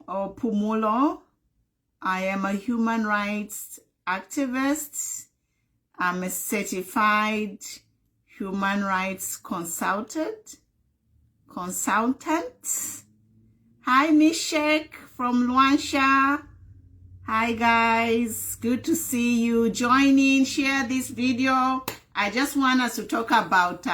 or Pumulo. I am a human rights activist. I'm a certified human rights consultant. Hi, Mishek from Luansha. Hi, guys. Good to see you. Join in, share this video. I just want us to talk about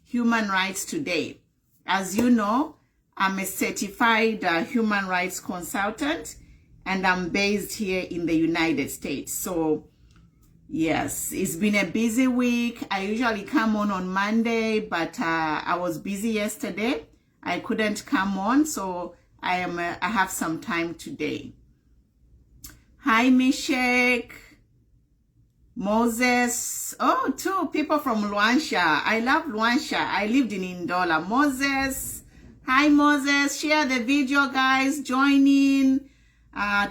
human rights today. As you know, I'm a certified human rights consultant, and I'm based here in the United States. So, yes, it's been a busy week. I usually come on Monday, but I was busy yesterday. I couldn't come on, so I have some time today. Hi, Mishek, Moses. Oh, two people from Luansha. I love Luansha. I lived in Ndola. Moses. Hi, Moses. Share the video, guys. Join in.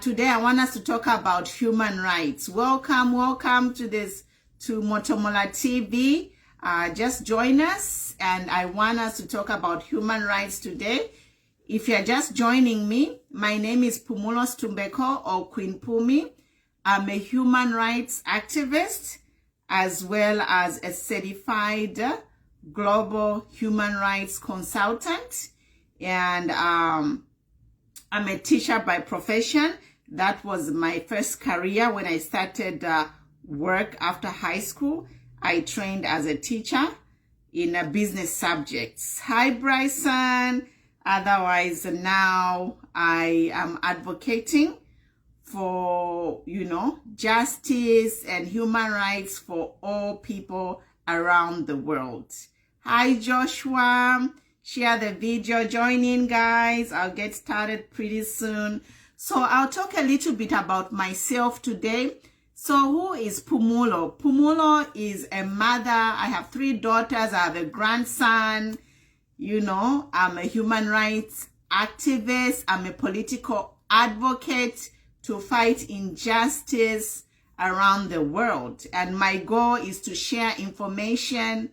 Today, I want us to talk about human rights. Welcome to Motomola TV. Just join us, and I want us to talk about human rights today. If you're just joining me, my name is Pumulos Tumbeko, or Queen Pumi. I'm a human rights activist as well as a certified global human rights consultant. And I'm a teacher by profession. That was my first career when I started work after high school. I trained as a teacher in business subjects. Hi, Bryson. Otherwise, now I am advocating for, justice and human rights for all people around the world. Hi, Joshua. Share the video. Join in, guys. I'll get started pretty soon. So I'll talk a little bit about myself today. So who is Pumulo? Pumulo is a mother. I have 3 daughters. I have a grandson. I'm a human rights activist. I'm a political advocate to fight injustice around the world. And my goal is to share information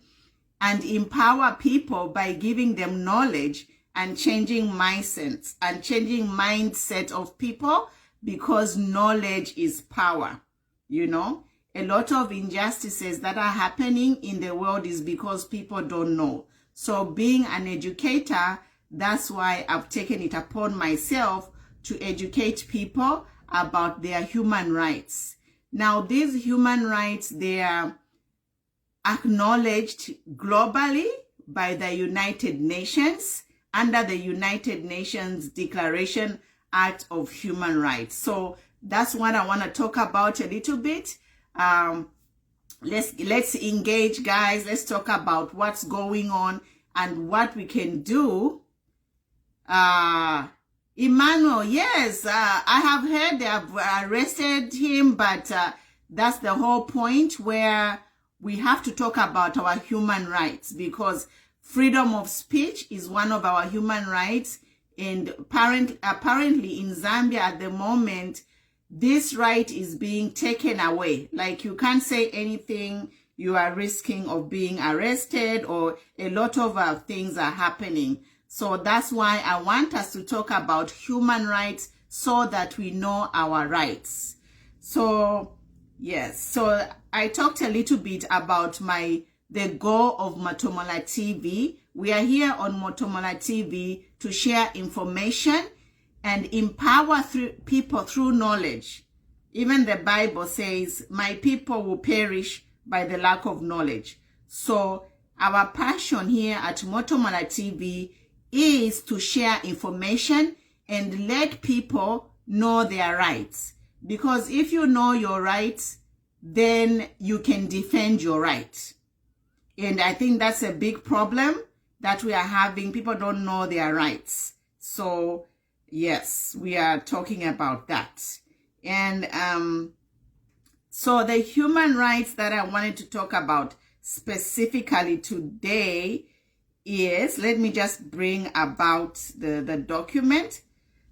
and empower people by giving them knowledge and changing mindsets of people, because knowledge is power. A lot of injustices that are happening in the world is because people don't know. So being an educator, that's why I've taken it upon myself to educate people about their human rights. Now, these human rights, they are acknowledged globally by the United Nations under the United Nations Declaration Act of Human Rights. So that's what I want to talk about a little bit. Let's engage, guys. Let's talk about what's going on and what we can do. Emmanuel, yes, I have heard they have arrested him, but that's the whole point, where we have to talk about our human rights, because freedom of speech is one of our human rights. And apparently in Zambia at the moment, this right is being taken away. Like, you can't say anything, you are risking of being arrested, or a lot of things are happening. So that's why I want us to talk about human rights so that we know our rights. So, yes. So I talked a little bit about the goal of Motomola TV. We are here on Motomola TV to share information and empower people through knowledge. Even the Bible says, my people will perish by the lack of knowledge. So our passion here at Motomola TV is to share information and let people know their rights. Because if you know your rights, then you can defend your right. And I think that's a big problem that we are having. People don't know their rights. So yes, we are talking about that. And so the human rights that I wanted to talk about specifically today is, let me just bring about the document.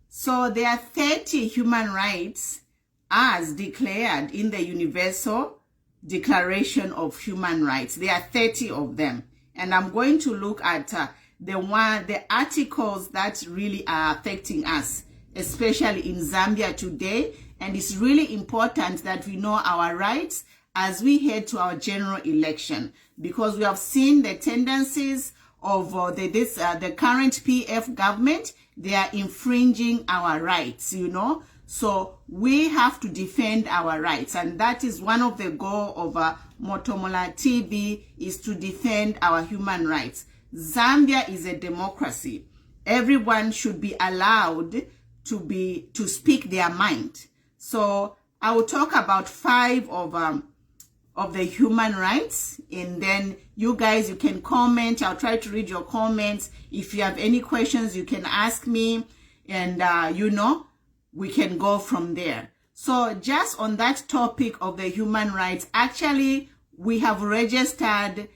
So there are 30 human rights as declared in the Universal Declaration of Human Rights. There are 30 of them. And I'm going to look at the articles that really are affecting us, especially in Zambia today. And it's really important that we know our rights as we head to our general election, because we have seen the tendencies of the current PF government. They are infringing our rights, you know. So we have to defend our rights, and that is one of the goals of Motomola TV, is to defend our human rights. Zambia is a democracy. Everyone should be allowed to speak their mind. So I will talk about 5 of the human rights, and then you guys, you can comment. I'll try to read your comments. If you have any questions, you can ask me, and you know, we can go from there. So just on that topic of the human rights, actually, we have registered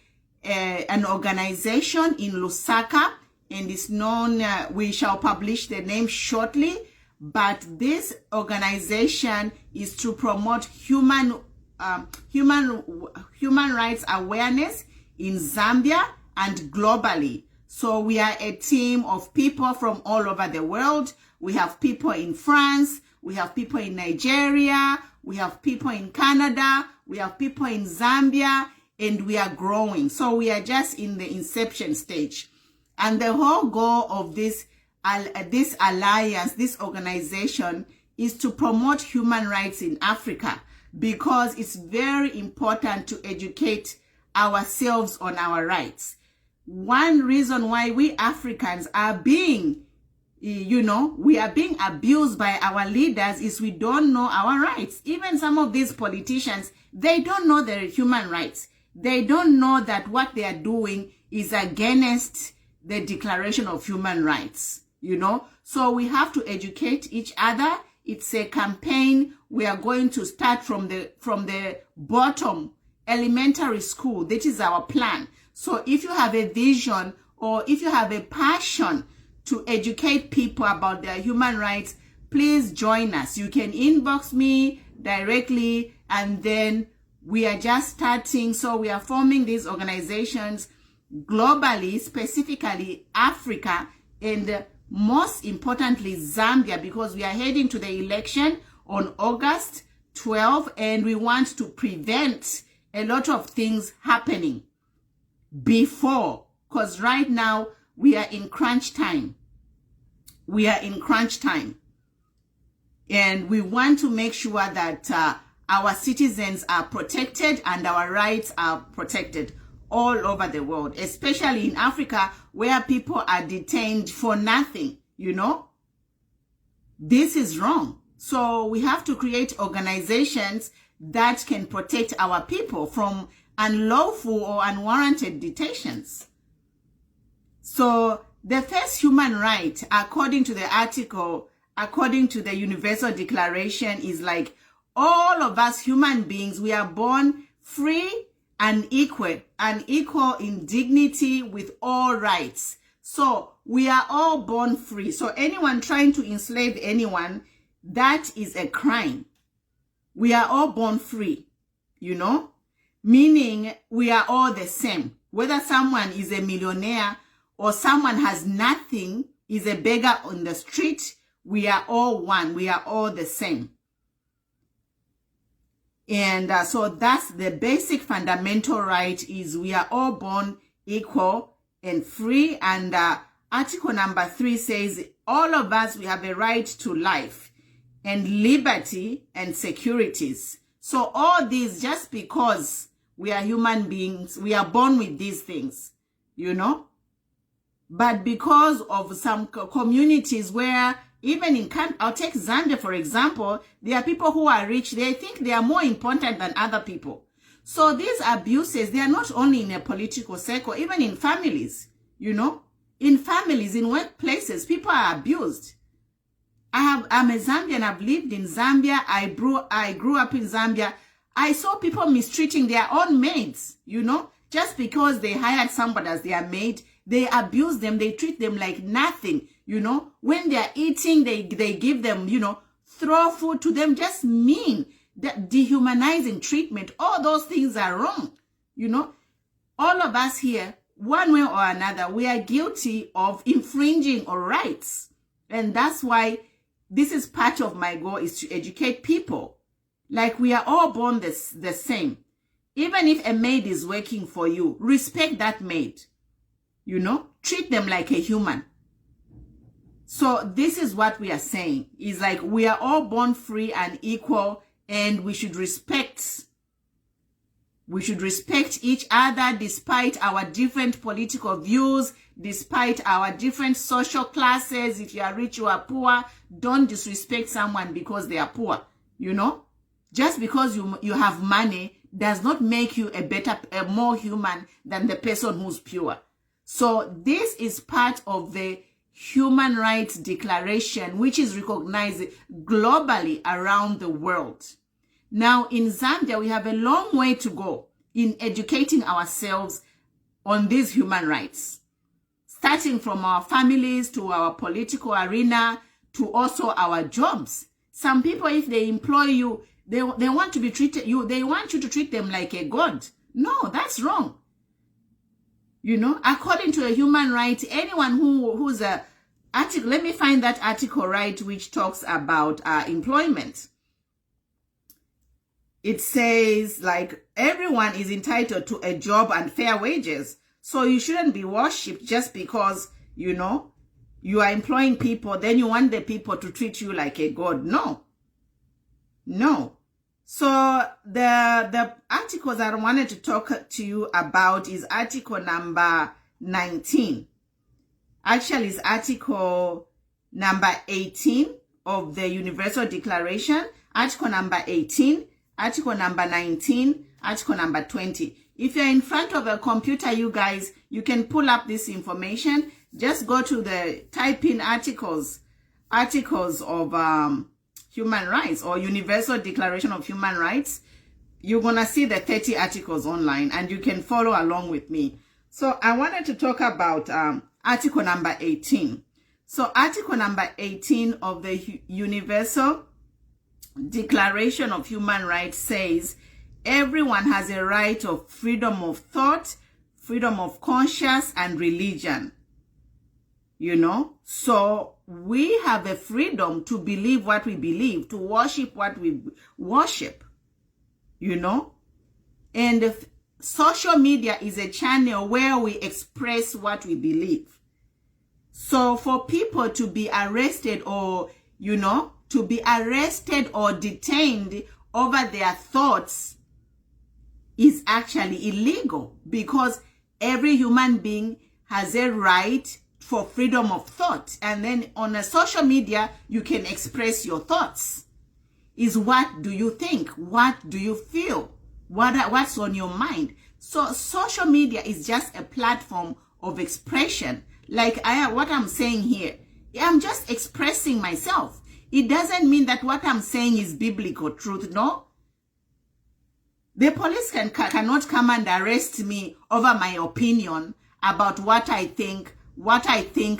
an organization in Lusaka, and it's known, we shall publish the name shortly, but this organization is to promote human rights awareness in Zambia and globally. So we are a team of people from all over the world. We have people in France, we have people in Nigeria, we have people in Canada, we have people in Zambia, and we are growing. So we are just in the inception stage. And the whole goal of this alliance, this organization, is to promote human rights in Africa, because it's very important to educate ourselves on our rights. One reason why we Africans are being, you know, we are being abused by our leaders is we don't know our rights. Even some of these politicians, they don't know their human rights. They don't know that what they are doing is against the Declaration of Human Rights, you know. So we have to educate each other. It's a campaign. We are going to start from the bottom, elementary school. That is our plan. So if you have a vision, or if you have a passion to educate people about their human rights, please join us. You can inbox me directly, and then we are just starting. So we are forming these organizations globally, specifically Africa, and most importantly Zambia, because we are heading to the election on August 12, and we want to prevent a lot of things happening before, because right now we are in crunch time. We are in crunch time, and we want to make sure that our citizens are protected and our rights are protected all over the world, especially in Africa, where people are detained for nothing, you know. This is wrong. So we have to create organizations that can protect our people from unlawful or unwarranted detentions. So the first human right, according to the article, according to the Universal Declaration, is like, all of us human beings, we are born free and equal in dignity with all rights. So we are all born free. So anyone trying to enslave anyone, that is a crime. We are all born free, you know, meaning we are all the same. Whether someone is a millionaire or someone has nothing, is a beggar on the street, we are all one. We are all the same. And so that's the basic fundamental right, is we are all born equal and free. And article number 3 says, all of us, we have a right to life and liberty and securities. So all these, just because we are human beings, we are born with these things, you know. But because of some communities where, even in, I'll take Zambia for example, there are people who are rich, they think they are more important than other people. So these abuses, they are not only in a political circle, even in families, you know. In families, in workplaces, people are abused. I'm a Zambian, I've lived in Zambia, I grew up in Zambia. I saw people mistreating their own maids, you know, just because they hired somebody as their maid. They abuse them, they treat them like nothing, you know. When they are eating, they give them, you know, throw food to them, just mean, that dehumanizing treatment. All those things are wrong, you know. All of us here, one way or another, we are guilty of infringing our rights. And that's why this is part of my goal, is to educate people. Like, we are all born the same. Even if a maid is working for you, respect that maid. You know, treat them like a human. So this is what we are saying, is like, we are all born free and equal, and we should respect each other despite our different political views, despite our different social classes. If you are rich, you are poor, don't disrespect someone because they are poor. You know, just because you have money does not make you a more human than the person who's pure. So this is part of the Human Rights Declaration, which is recognized globally around the world. Now, in Zambia, we have a long way to go in educating ourselves on these human rights, starting from our families to our political arena to also our jobs. Some people, if they employ you, they want to be treated, they want you to treat them like a god. No, that's wrong. You know, according to a human right, anyone who's a article, let me find that article right, which talks about employment. It says, like, everyone is entitled to a job and fair wages. So you shouldn't be worshipped just because, you know, you are employing people, then you want the people to treat you like a god. No. No. So the articles I wanted to talk to you about is article number 19. Actually, it's article number 18 of the Universal Declaration, article number 18, article number 19, article number 20. If you're in front of a computer, you guys, you can pull up this information. Just go to the type in articles of human rights or Universal Declaration of Human Rights. You're going to see the 30 articles online and you can follow along with me. So I wanted to talk about article number 18. So article number 18 of the Universal Declaration of Human Rights says everyone has a right of freedom of thought, freedom of conscience, and religion. You know, so we have a freedom to believe what we believe, to worship what we worship, you know. And social media is a channel where we express what we believe. So for people to be arrested or, you know, to be arrested or detained over their thoughts is actually illegal, because every human being has a right for freedom of thought. And then on a social media, you can express your thoughts. Is what do you think? What do you feel? What's on your mind? So social media is just a platform of expression. Like what I'm saying here, I'm just expressing myself. It doesn't mean that what I'm saying is biblical truth, no? The police cannot come and arrest me over my opinion about what I think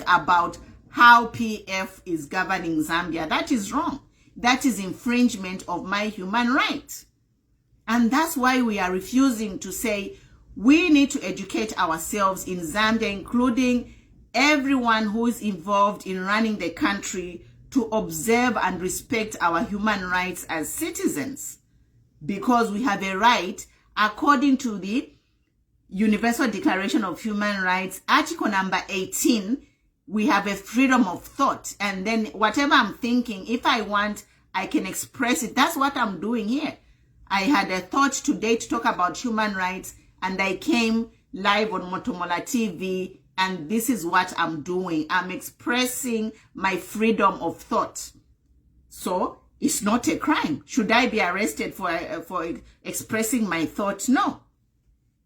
about how PF is governing Zambia. That is wrong. That is infringement of my human rights. And that's why we are refusing to say we need to educate ourselves in Zambia, including everyone who is involved in running the country, to observe and respect our human rights as citizens. Because we have a right, according to the Universal Declaration of Human Rights, article number 18, we have a freedom of thought. And then whatever I'm thinking, if I want, I can express it. That's what I'm doing here. I had a thought today to talk about human rights, and I came live on Motomola TV, and this is what I'm doing. I'm expressing my freedom of thought. So it's not a crime. Should I be arrested for expressing my thoughts? No.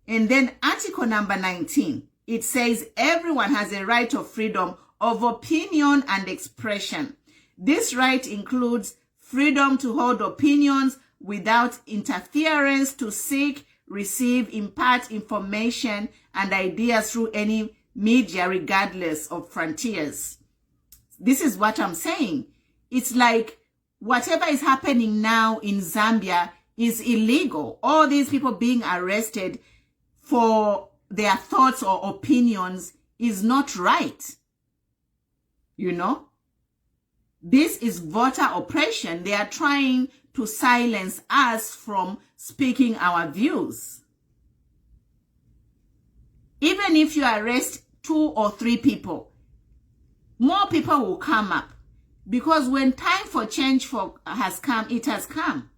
And then article number 19, it says everyone has a right of freedom of opinion and expression. This right includes freedom to hold opinions without interference, to seek, receive, impart information and ideas through any media, regardless of frontiers. This is what I'm saying. It's like whatever is happening now in Zambia is illegal. All these people being arrested for their thoughts or opinions is not right. You know? This is voter oppression. They are trying to silence us from speaking our views. Even if you arrest 2 or 3 people, more people will come up. Because when time for change has come, it has come.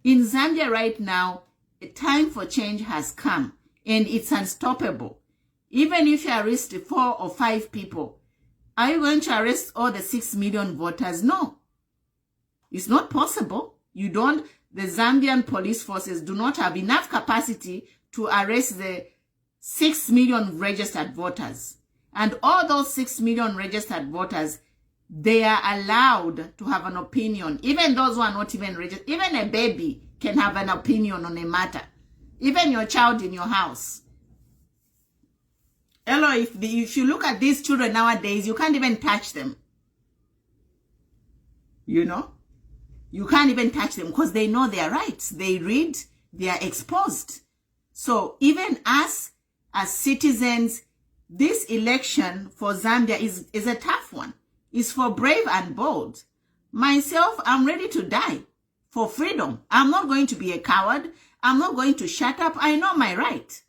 In Zambia right now, a time for change has come, and it's unstoppable. Even if you arrest 4 or 5 people, are you going to arrest all the 6 million voters? No. It's not possible. The Zambian police forces do not have enough capacity to arrest the 6 million registered voters. And all those 6 million registered voters, they are allowed to have an opinion. Even those who are not even registered, even a baby can have an opinion on a matter. Even your child in your house. Hello, if you look at these children nowadays, you can't even touch them. You know? You can't even touch them because they know their rights. They read, they are exposed. So even us as citizens, this election for Zambia is a tough one. It's for brave and bold. Myself, I'm ready to die for freedom. I'm not going to be a coward. I'm not going to shut up. I know my right.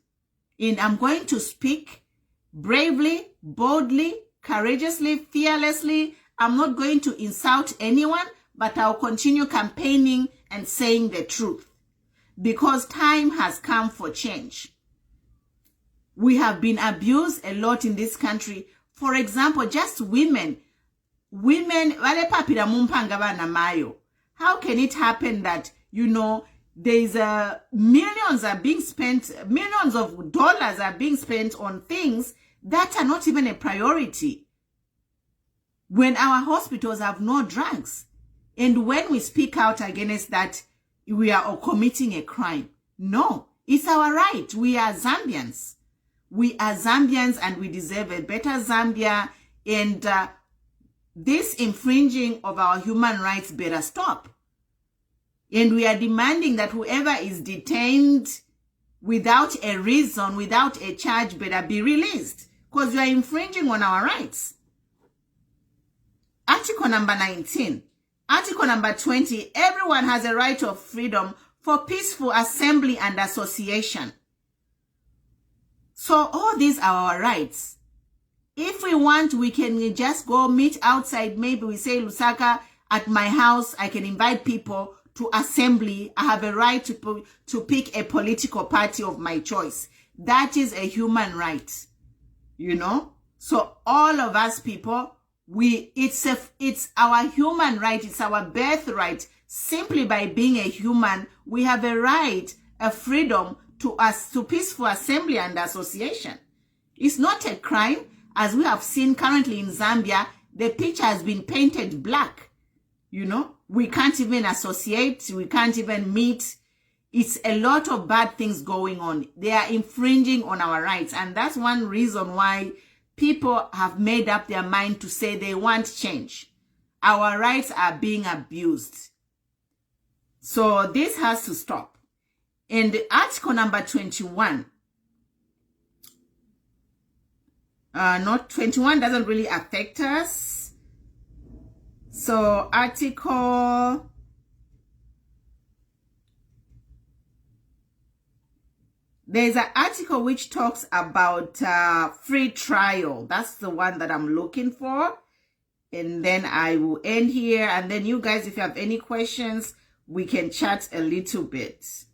And I'm going to speak bravely, boldly, courageously, fearlessly. I'm not going to insult anyone, but I'll continue campaigning and saying the truth. Because time has come for change. We have been abused a lot in this country. For example, just women. How can it happen that, there's millions are being spent, millions of dollars are being spent on things that are not even a priority, when our hospitals have no drugs? And when we speak out against that, we are committing a crime. No, it's our right. We are Zambians. We are Zambians and we deserve a better Zambia. And this infringing of our human rights better stop. And we are demanding that whoever is detained without a reason, without a charge, better be released. Because you are infringing on our rights. Article number 19. Article number 20. Everyone has a right of freedom for peaceful assembly and association. So all these are our rights. If we want, we can just go meet outside. Maybe we say, Lusaka, at my house, I can invite people to assembly. I have a right to pick a political party of my choice. That is a human right. So all of us people, it's our human right. It's our birthright. Simply by being a human, we have a right, a freedom to peaceful assembly and association. It's not a crime. As we have seen currently in Zambia, the picture has been painted black. We can't even associate. We can't even meet. It's a lot of bad things going on. They are infringing on our rights. And that's one reason why people have made up their mind to say they want change. Our rights are being abused. So this has to stop. And article number 21. Not 21 doesn't really affect us. So there's an article which talks about free trial. That's the one that I'm looking for. And then I will end here. And then you guys, if you have any questions, we can chat a little bit.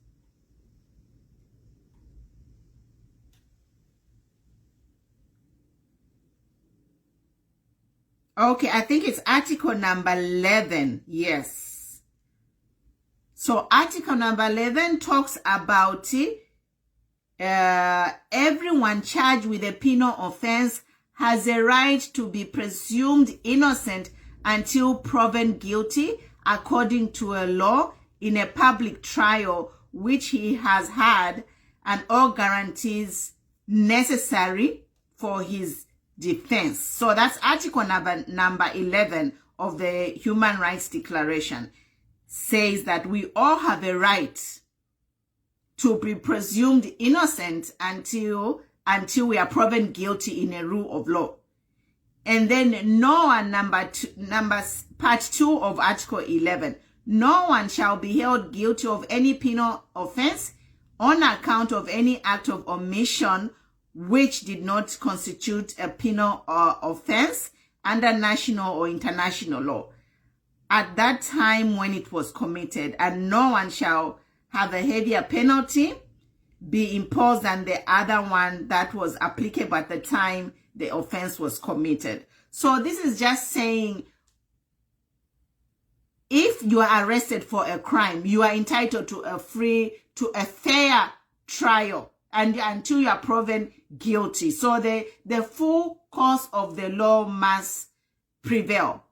Okay, I think it's article number 11. Yes. So article number 11 talks about everyone charged with a penal offense has a right to be presumed innocent until proven guilty according to a law in a public trial which he has had and all guarantees necessary for his defense. So that's article number 11 of the Human Rights Declaration. Says that we all have a right to be presumed innocent until we are proven guilty in a rule of law. And then Noah, part 2 of Article 11. No one shall be held guilty of any penal offense on account of any act of omission which did not constitute a penal offense under national or international law at that time when it was committed, and no one shall have a heavier penalty be imposed than the other one that was applicable at the time the offense was committed. So this is just saying, if you are arrested for a crime, you are entitled to a fair trial and until you are proven guilty. So the full course of the law must prevail.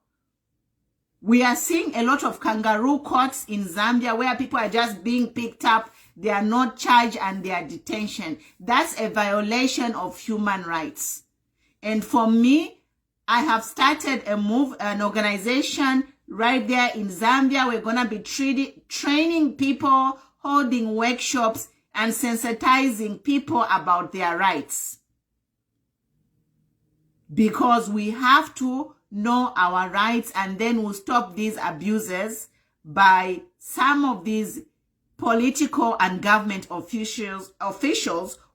We are seeing a lot of kangaroo courts in Zambia where people are just being picked up. They are not charged and they are detention. That's a violation of human rights. And for me, I have started an organization right there in Zambia. We're going to be training people, holding workshops, and sensitizing people about their rights. Because we have to know our rights, and then we'll stop these abuses by some of these political and government officials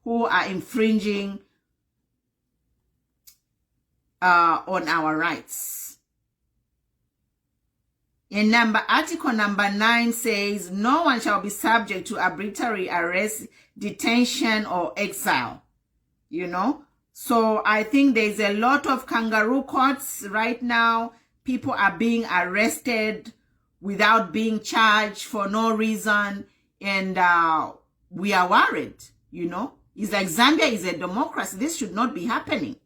who are infringing on our rights. In Article number 9 says, no one shall be subject to arbitrary arrest, detention, or exile. You know? So I think there's a lot of kangaroo courts right now. People are being arrested without being charged for no reason. And we are worried, you know. It's like Zambia is a democracy. This should not be happening.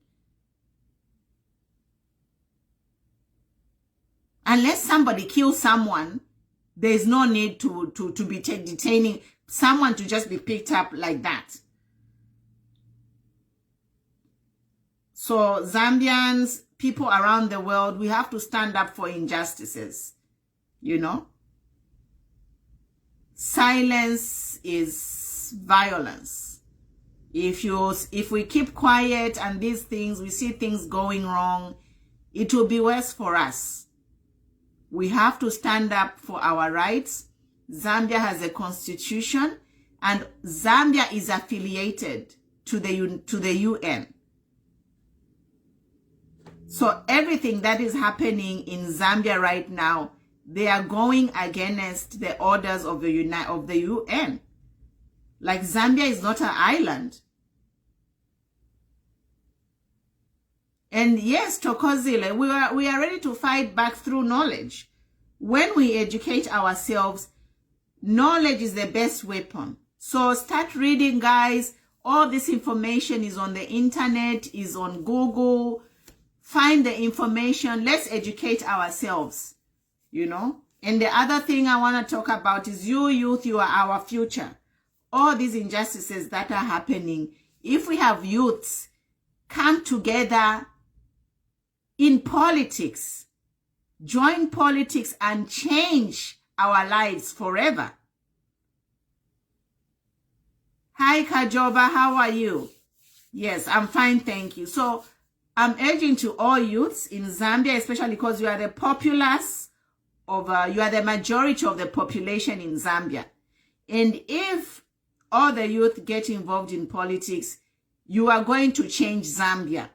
Unless somebody kills someone, there is no need to be detaining someone to just be picked up like that. So Zambians, people around the world, we have to stand up for injustices, you know. Silence is violence. If we keep quiet and these things, we see things going wrong, it will be worse for us. We have to stand up for our rights. Zambia has a constitution, and Zambia is affiliated to the UN. So everything that is happening in Zambia right now, they are going against the orders of the UN. Like, Zambia is not an island. And yes, Thokozile, we are ready to fight back through knowledge. When we educate ourselves, knowledge is the best weapon. So start reading, guys. All this information is on the internet, is on Google. Find the information. Let's educate ourselves, you know. And the other thing I want to talk about is you youth, you are our future. All these injustices that are happening, if we have youths come together in politics, join politics and change our lives forever. Hi, Kajoba, how are you? Yes, I'm fine, thank you. So I'm urging to all youths in Zambia, especially because you are the populace of, you are the majority of the population in Zambia. And if all the youth get involved in politics, you are going to change Zambia.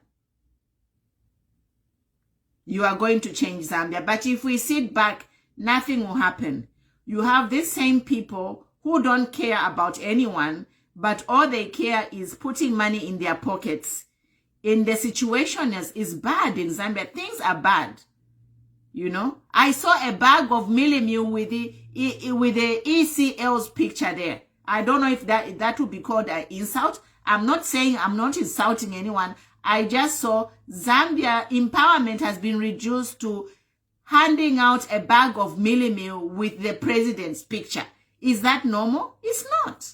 You are going to change Zambia. But if we sit back, nothing will happen. You have these same people who don't care about anyone, but all they care is putting money in their pockets. And the situation is bad in Zambia. Things are bad. You know, I saw a bag of Millimil with the ECL's picture there. I don't know if that would be called an insult. I'm not saying, I'm not insulting anyone. I just saw Zambia empowerment has been reduced to handing out a bag of Millimil with the president's picture. Is that normal? It's not.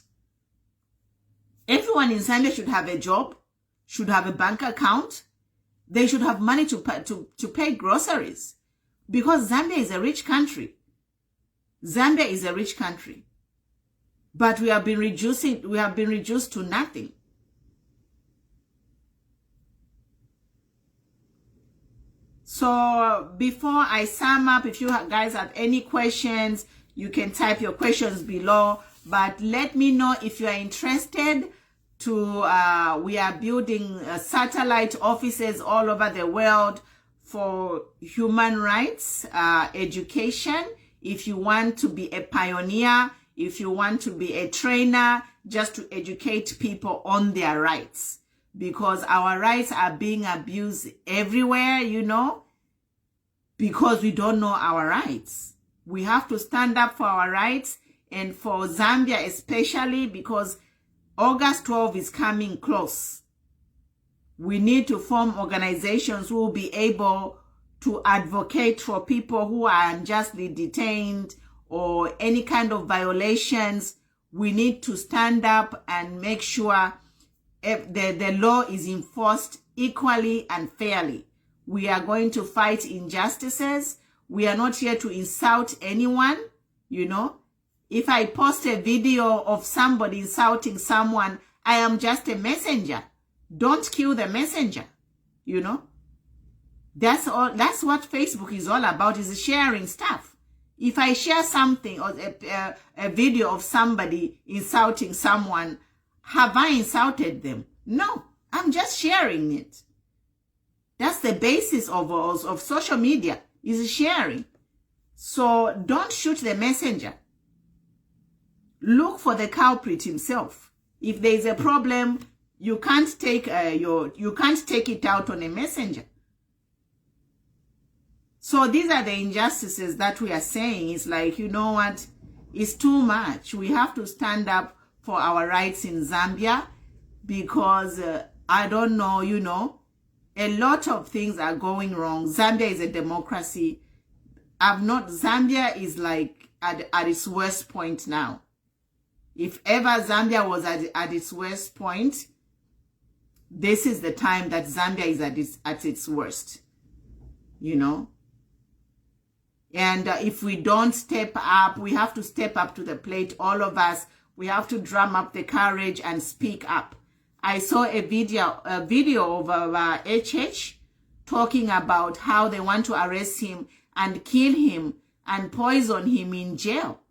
Everyone in Zambia should have a job, should have a bank account. They should have money to pay groceries, because Zambia is a rich country. Zambia is a rich country. But we have been reduced to nothing. So before I sum up, if you guys have any questions, you can type your questions below. But let me know if you are interested to, we are building satellite offices all over the world for human rights, education. If you want to be a pioneer, if you want to be a trainer, just to educate people on their rights. Because our rights are being abused everywhere, you know, because we don't know our rights. We have to stand up for our rights, and for Zambia especially, because August 12 is coming close. We need to form organizations who will be able to advocate for people who are unjustly detained or any kind of violations. We need to stand up and make sure the law is enforced equally and fairly. We are going to fight injustices. We are not here to insult anyone, you know. If I post a video of somebody insulting someone, I am just a messenger. Don't kill the messenger, you know. That's all. That's what Facebook is all about, is sharing stuff. If I share something or a video of somebody insulting someone, have I insulted them? No, I'm just sharing it. That's the basis of social media, is sharing. So don't shoot the messenger. Look for the culprit himself. If there is a problem, you can't take it out on a messenger. So these are the injustices that we are saying. It's like, you know what? It's too much. We have to stand up for our rights in Zambia, because I don't know, you know, a lot of things are going wrong. Zambia is a democracy. Zambia is like at its worst point now. If ever Zambia was at its worst point, this is the time that Zambia is at its worst, you know. And if we don't step up, we have to step up to the plate, all of us. We have to drum up the courage and speak up. I saw a video of HH talking about how they want to arrest him and kill him and poison him in jail.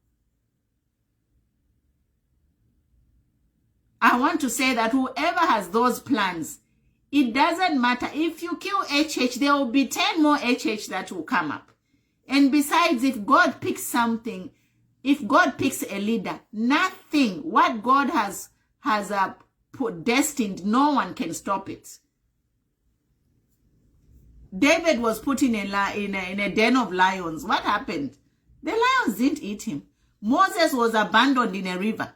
I want to say that whoever has those plans, it doesn't matter. If you kill HH, there will be 10 more HH that will come up. And besides, if God picks something, if God picks a leader, nothing, what God has put destined, no one can stop it. David was put in a den of lions. What happened? The lions didn't eat him. Moses was abandoned in a river.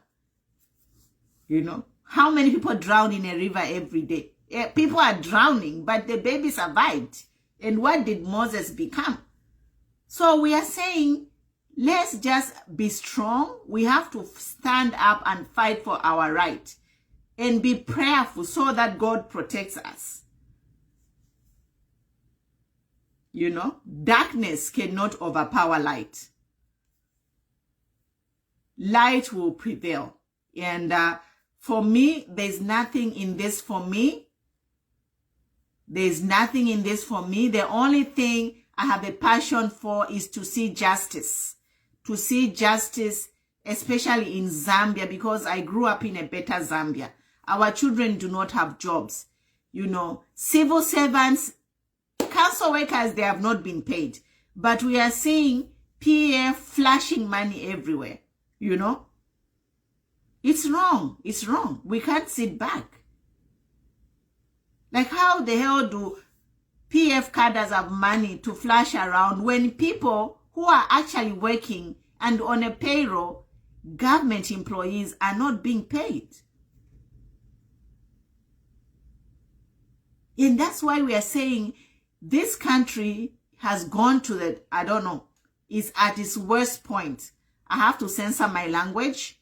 You know, how many people drown in a river every day? People are drowning, but the baby survived. And what did Moses become? So we are saying, let's just be strong. We have to stand up and fight for our right and be prayerful so that God protects us. You know, darkness cannot overpower light. Light will prevail. And for me, there's nothing in this for me. There's nothing in this for me. The only thing I have a passion for is to see justice. To see justice, especially in Zambia, because I grew up in a better Zambia. Our children do not have jobs. You know, civil servants, council workers, they have not been paid. But we are seeing PA flashing money everywhere, you know. It's wrong. It's wrong. We can't sit back. Like, how the hell do PF cadres have money to flash around when people who are actually working and on a payroll, government employees, are not being paid? And that's why we are saying this country has gone to the, I don't know, is at its worst point. I have to censor my language.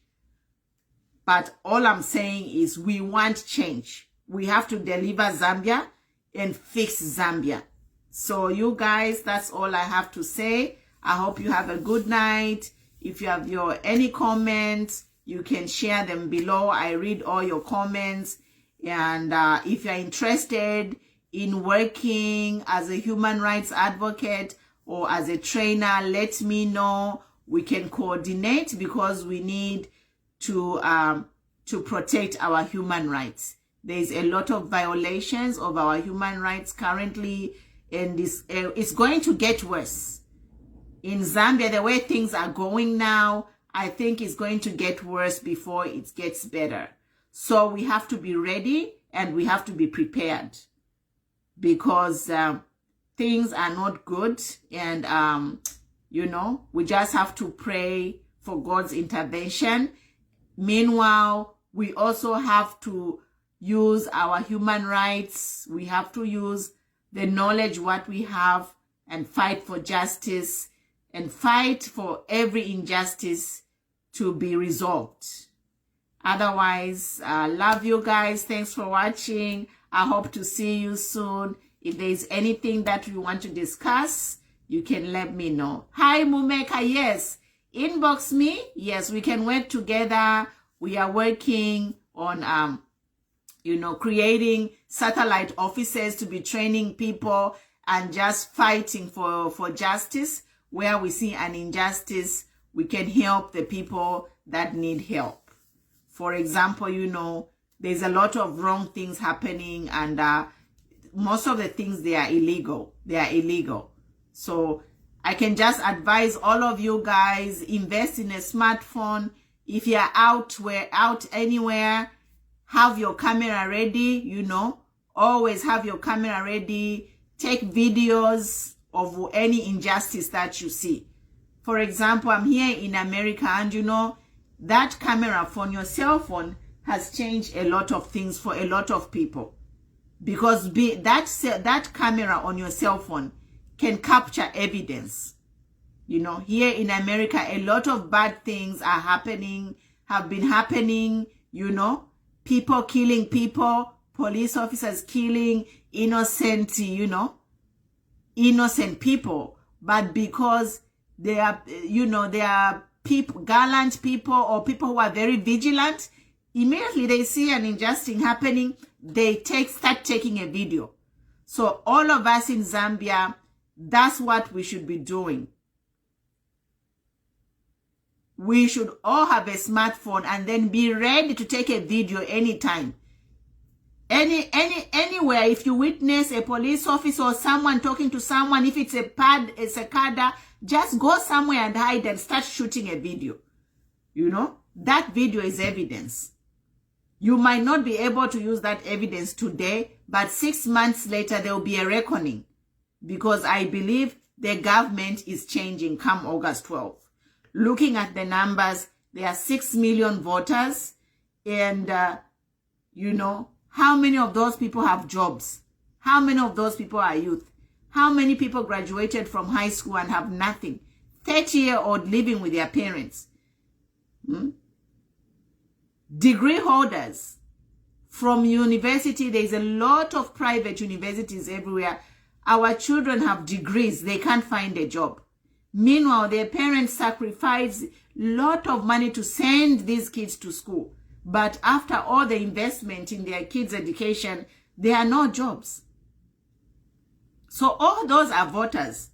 But all I'm saying is we want change. We have to deliver Zambia and fix Zambia. So you guys, that's all I have to say. I hope you have a good night. If you have any comments, you can share them below. I read all your comments. And if you're interested in working as a human rights advocate or as a trainer, let me know. We can coordinate because we need to protect our human rights. There's a lot of violations of our human rights currently, and it's going to get worse. In Zambia, the way things are going now, I think it's going to get worse before it gets better. So we have to be ready and we have to be prepared because things are not good, and you know, we just have to pray for God's intervention. Meanwhile, we also have to use our human rights. We have to use the knowledge what we have and fight for justice and fight for every injustice to be resolved. Otherwise, love you guys. Thanks for watching. I hope to see you soon. If there's anything that you want to discuss, you can let me know. Hi, Mumeka. Yes. Inbox me. Yes, we can work together. We are working on, you know, creating satellite offices to be training people and just fighting for justice. Where we see an injustice, we can help the people that need help. For example, you know, there's a lot of wrong things happening, and most of the things, they are illegal. They are illegal. So I can just advise all of you guys, invest in a smartphone. If you're out anywhere, have your camera ready, you know, always have your camera ready. Take videos of any injustice that you see. For example, I'm here in America, and you know, that camera on your cell phone has changed a lot of things for a lot of people, because that camera on your cell phone can capture evidence. You know, here in America, a lot of bad things are happening, have been happening, you know, people killing people, police officers killing innocent, you know, innocent people. But because they are, you know, they are people, gallant people, or people who are very vigilant, immediately they see an injustice happening, they start taking a video. So all of us in Zambia, that's what we should be doing. We should all have a smartphone and then be ready to take a video anytime. Anywhere, if you witness a police officer or someone talking to someone, if it's a kada, just go somewhere and hide and start shooting a video. You know, that video is evidence. You might not be able to use that evidence today, but 6 months later, there will be a reckoning, because I believe the government is changing come August 12th. Looking at the numbers, there are 6 million voters, and, you know, how many of those people have jobs? How many of those people are youth? How many people graduated from high school and have nothing? 30-year-old living with their parents. Degree holders from university. There's a lot of private universities everywhere. Our children have degrees. They can't find a job. Meanwhile, their parents sacrifice a lot of money to send these kids to school. But after all the investment in their kids' education, there are no jobs. So all those are voters.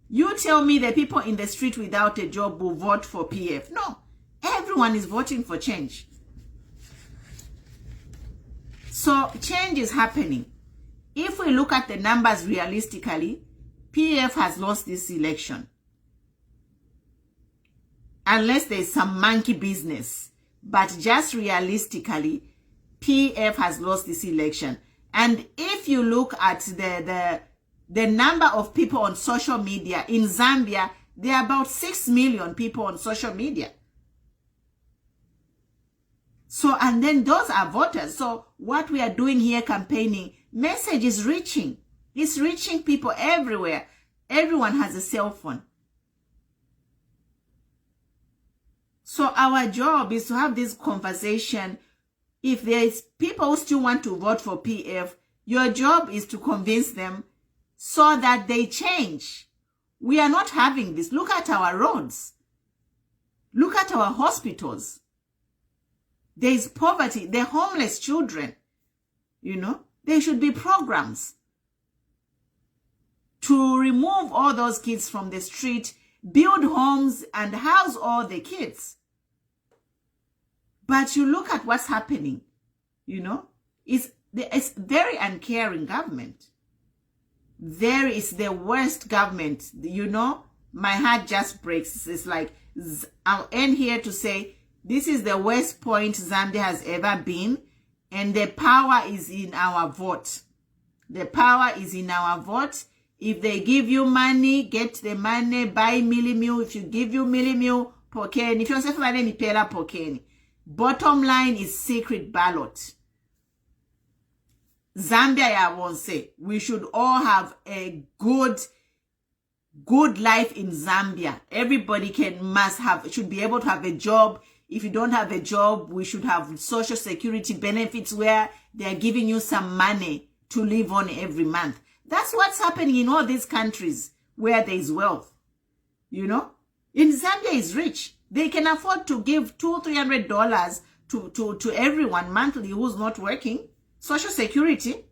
You tell me the people in the street without a job will vote for PF. No, everyone is voting for change. So change is happening. If we look at the numbers realistically, PF has lost this election. Unless there's some monkey business. But just realistically, PF has lost this election. And if you look at the number of people on social media in Zambia, there are about 6 million people on social media. So, and then those are voters. So what we are doing here campaigning, message is reaching. It's reaching people everywhere. Everyone has a cell phone. So our job is to have this conversation. If there is people who still want to vote for PF, your job is to convince them so that they change. We are not having this. Look at our roads. Look at our hospitals. There is poverty. The homeless children, you know, there should be programs. to remove all those kids from the street, build homes, and house all the kids. But you look at what's happening, you know, it's very uncaring government. There is the worst government, you know. My heart just breaks. It's like, I'll end here to say, this is the worst point Zambia has ever been, and the power is in our vote. The power is in our vote. If they give you money, get the money, buy Millimil. If you give you Millimil, pokeni. If you say money, ni pela pokeni. Bottom line is secret ballot. Zambia, I won't say. We should all have a good life in Zambia. Everybody should be able to have a job. If you don't have a job, we should have social security benefits where they are giving you some money to live on every month. That's what's happening in all these countries where there is wealth. You know? In Zambia is rich. They can afford to give $200-300 to everyone monthly who's not working. Social security.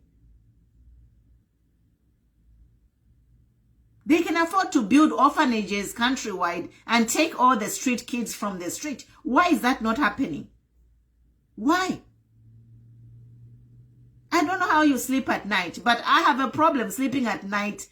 They can afford to build orphanages countrywide and take all the street kids from the street. Why is that not happening? Why? I don't know how you sleep at night, but I have a problem sleeping at night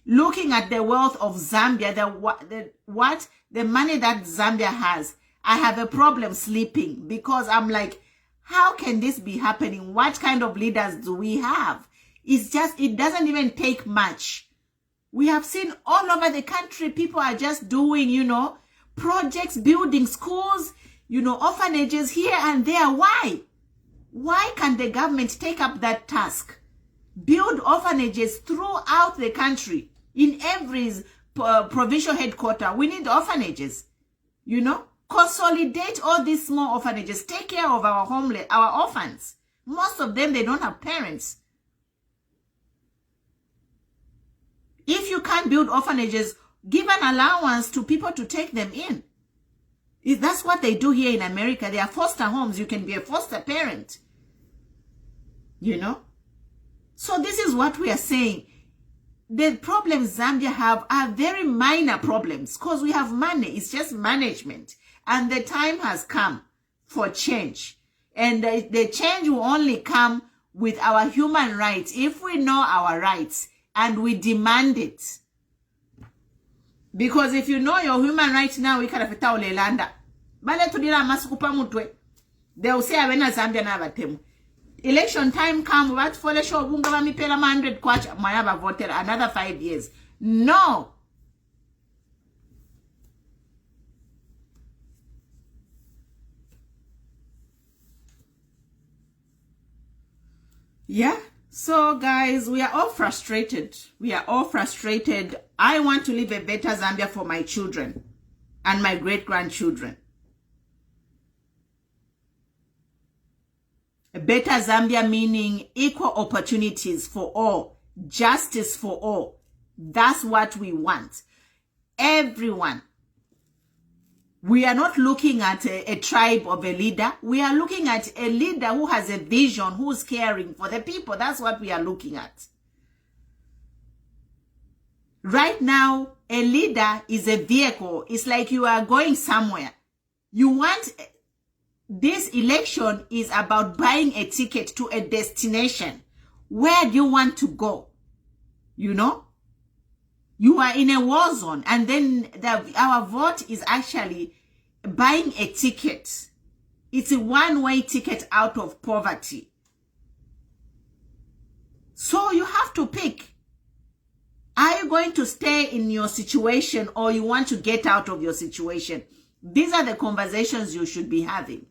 looking at the wealth of Zambia, the money that Zambia has. I have a problem sleeping because I'm like, how can this be happening? What kind of leaders do we have? It doesn't even take much. We have seen all over the country, people are just doing, you know, projects, building schools, you know, orphanages here and there. Why? Why can't the government take up that task? Build orphanages throughout the country. In every provincial headquarters, we need orphanages, you know. Consolidate all these small orphanages. Take care of our homeless, our orphans. Most of them, they don't have parents. If you can't build orphanages, give an allowance to people to take them in. That's what they do here in America. They are foster homes. You can be a foster parent. You know? So this is what we are saying. The problems Zambia have are very minor problems because we have money. It's just management. And the time has come for change. And the change will only come with our human rights. If we know our rights and we demand it. Because if you know your human rights now, we can have landa. Bale tudira masukupa mutwe. They will say awena Zambia na batemu. Election time come, what for the show bunga ba mipela 100 kwacha mayaba voted another 5 years. No. Yeah. So guys, we are all frustrated. We are all frustrated. I want to live a better Zambia for my children and my great-grandchildren. A better Zambia meaning equal opportunities for all, justice for all. That's what we want. Everyone. We are not looking at a tribe of a leader. We are looking at a leader who has a vision, who's caring for the people. That's what we are looking at. Right now, a leader is a vehicle. It's like you are going somewhere. You want... This election is about buying a ticket to a destination. Where do you want to go? You know? You are in a war zone, and then our vote is actually buying a ticket. It's a one-way ticket out of poverty. So you have to pick. Are you going to stay in your situation or you want to get out of your situation? These are the conversations you should be having.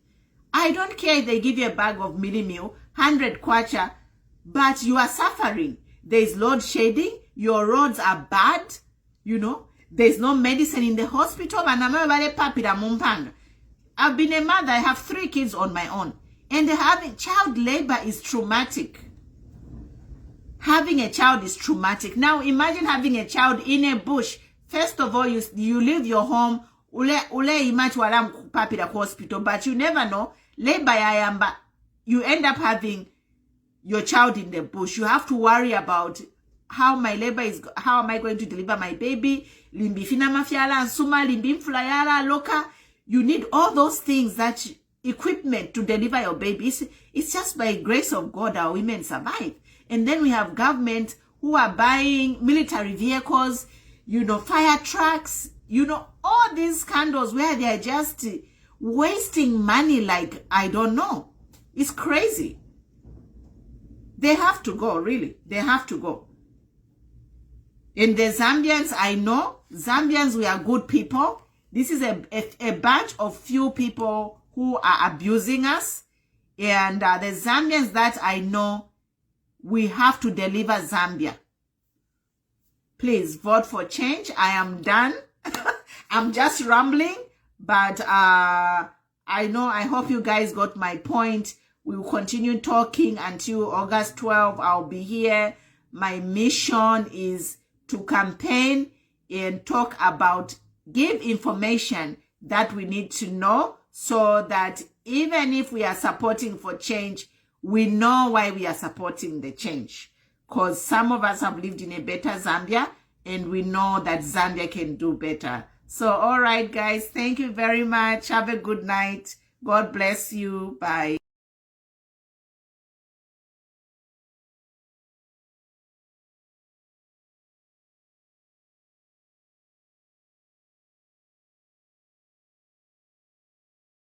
I don't care if they give you a bag of Millimil, 100 kwacha, but you are suffering. There's load shedding. Your roads are bad. You know, there's no medicine in the hospital. I've been a mother. I have 3 kids on my own. And having child labor is traumatic. Having a child is traumatic. Now imagine having a child in a bush. First of all, you leave your home. Hospital, but you never know. Labor you end up having your child in the bush. You have to worry about how my labor is, how am I going to deliver my baby? Limbi fina mafiala ansuma, limbi mflayala loka. You need all those things, that equipment to deliver your baby. It's just by grace of God our women survive. And then we have government who are buying military vehicles, you know, fire trucks, you know, all these scandals where they are just wasting money like, I don't know. It's crazy. They have to go, really. They have to go. And the Zambians, I know, Zambians, we are good people. This is a bunch of few people who are abusing us. And the Zambians that I know, we have to deliver Zambia. Please vote for change. I am done. I'm just rambling. But I know, I hope you guys got my point. We will continue talking until August 12. I'll be here. My mission is to campaign and talk about, give information that we need to know, so that even if we are supporting for change, we know why we are supporting the change. Because some of us have lived in a better Zambia, and we know that Zambia can do better. So, all right, guys, thank you very much. Have a good night. God bless you. Bye.